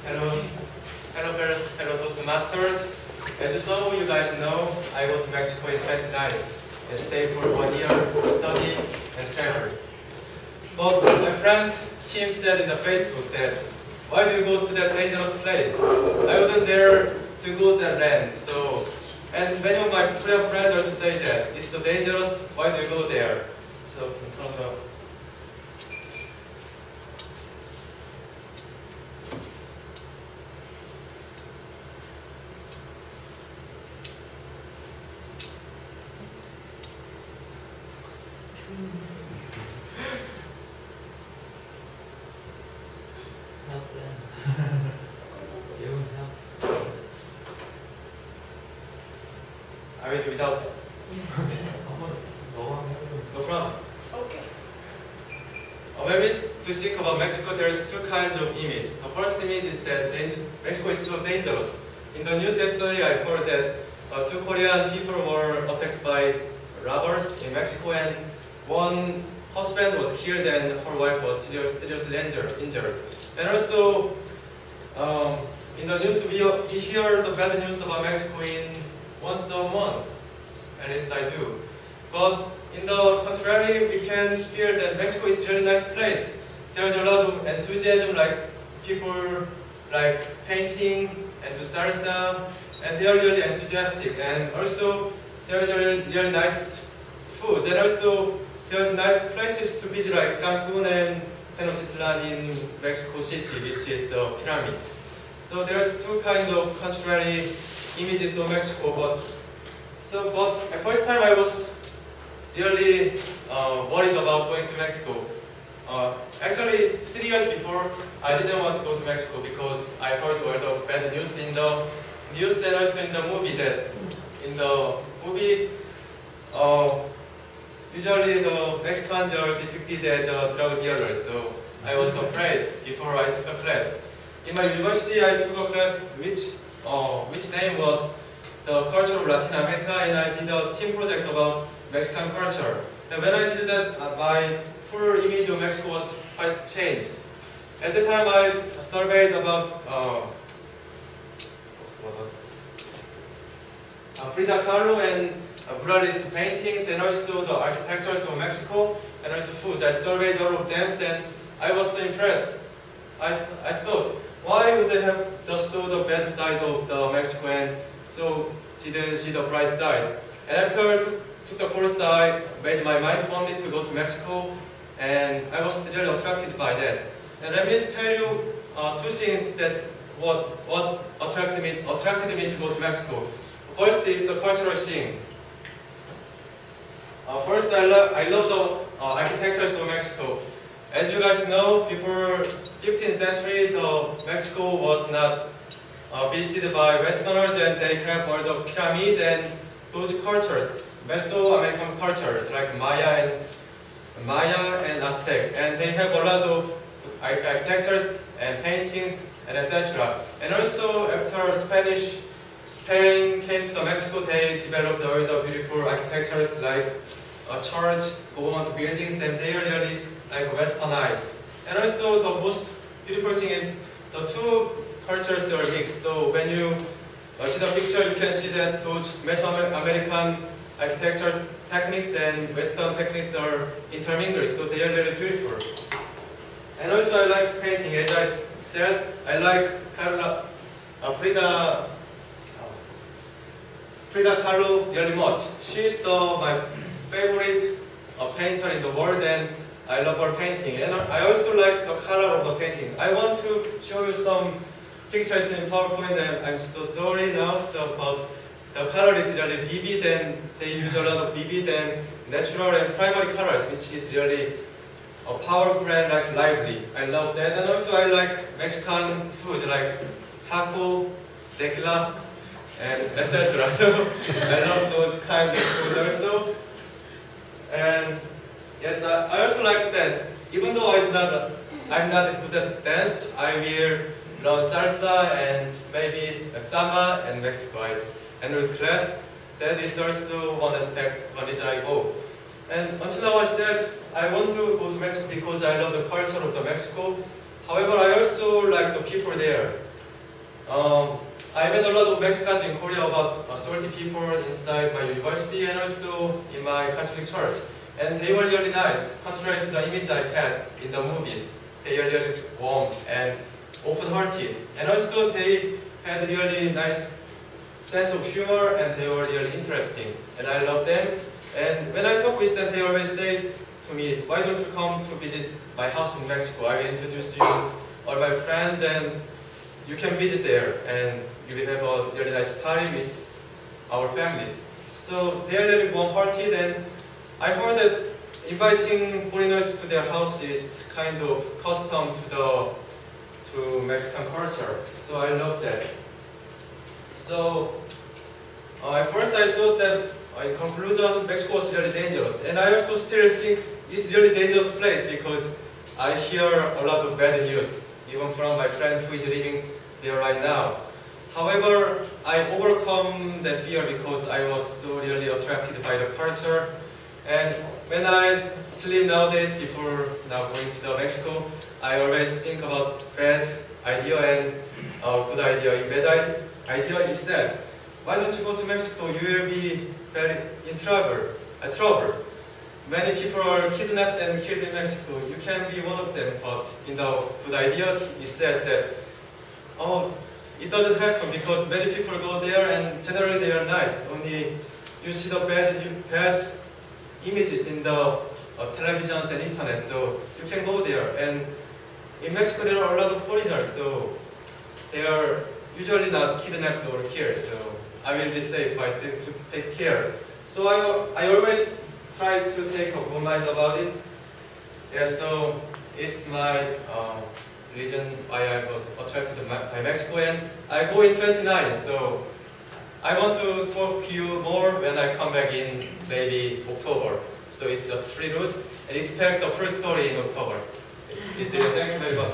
Hello, hello, Toastmasters. As some of you guys know, I go to Mexico in 2019 and stay for 1 year to study and travel. But my friend Tim said in the Facebook that, why do you go to that dangerous place? I wouldn't dare to go to that land. And many of my Korean friends also say that it's so dangerous. Why do you go there? So from the Help them. Jae-Hun, help. I will do without that. 한번 너와 해보면 No problem. Okay. When we to think about Mexico, there's two kinds of image. The first image is that Mexico is so dangerous. In the news yesterday, I heard that two Korean people were attacked by robbers in Mexico, and one husband was killed and her wife was seriously injured. And also, in the news, we hear the bad news about Mexico in once a month. At least I do. But in the contrary, we can feel that Mexico is a really nice place. There's a lot of enthusiasm, like people like painting and do salsa, and they are really enthusiastic. And also, there's a really nice food, and also there's nice places to visit, like Cancun and Tenochtitlan in Mexico City, which is the pyramid. So there's two kinds of contrary images of Mexico. But at first time I was really worried about going to Mexico. Actually, 3 years before, I didn't want to go to Mexico because I heard all the bad news in the news and also in the movie. That in the movie, usually the Mexicans are depicted as drug dealers. So I was afraid before I took a class. In my university, I took a class which name was the culture of Latin America, and I did a team project about Mexican culture. And when I did that, my full image of Mexico was quite changed. At the time, I surveyed about Frida Kahlo and Buralist paintings, and also the architectures of Mexico, and also foods. I surveyed all of them, and I was so impressed. I thought, why would they have just saw the bad side of the Mexico and so didn't see the bright side? And after took the course, I made my mind firmly to go to Mexico, and I was really attracted by that. And let me tell you two things that what attracted me to go to Mexico. First is the cultural scene. First, I love the architectures of Mexico. As you guys know, before 15th century, Mexico was not built by Westerners, and they have all the pyramid and those cultures, Mesoamerican cultures like Maya and Aztec, and they have a lot of architectures and paintings and etc. And also, after Spain came to Mexico, they developed all the beautiful architectures like a church, government buildings, and they are really like westernized. And also, the most beautiful thing is the two cultures are mixed. So when you see the picture, you can see that those Mesoamerican architecture techniques and Western techniques are intermingled. So they are really beautiful. And also, I like painting. As I said, I like Frida Kahlo really much. She's my favorite painter in the world, and I love her painting. And I also like the color of the painting. I want to show you some pictures in PowerPoint, and I'm so sorry now. But the color is really vivid, and they use a lot of vivid and natural and primary colors, which is really powerful and like lively. I love that. And also, I like Mexican food like taco, tequila, and etc. So I love those kinds of food also. And yes, I also like dance. Even though I'm not good at dance, I will learn salsa and maybe samba in Mexico. I enrolled class. That is also one aspect, one reason I go. And until now I said I want to go to Mexico because I love the culture of the Mexico. However, I also like the people there. I met a lot of Mexicans in Korea about salty people inside my university and also in my Catholic church. And they were really nice, contrary to the image I had in the movies. They are really warm and open-hearted. And also they had really nice sense of humor and they were really interesting. And I love them. And when I talk with them, they always say to me, why don't you come to visit my house in Mexico? I will introduce you all my friends and you can visit there and you will have a really nice party with our families. So they are really warm-hearted and I heard that inviting foreigners to their house is kind of custom to Mexican culture. So I love that. So at first I thought that in conclusion Mexico was really dangerous, and I also still think it's really dangerous place because I hear a lot of bad news, even from my friend who is living there right now. However, I overcome that fear because I was so really attracted by the culture. And when I sleep nowadays before now going to Mexico, I always think about bad idea and good idea. In bad idea, it says, why don't you go to Mexico? You will be very in trouble. Many people are kidnapped and killed in Mexico. You can be one of them. But in the good idea, it says that, oh, it doesn't happen because many people go there and generally they are nice. Only you see the bad images in the televisions and internet, so you can go there. And in Mexico there are a lot of foreigners, so they are usually not kidnapped or killed, so I will be safe. I take care. So I always try to take a good mind about it. Yeah, so it's my reason why I was attracted by Mexico, and I go in 29, so I want to talk to you more when I come back in maybe October. So it's just free route and expect the first story in October. Thank you very much.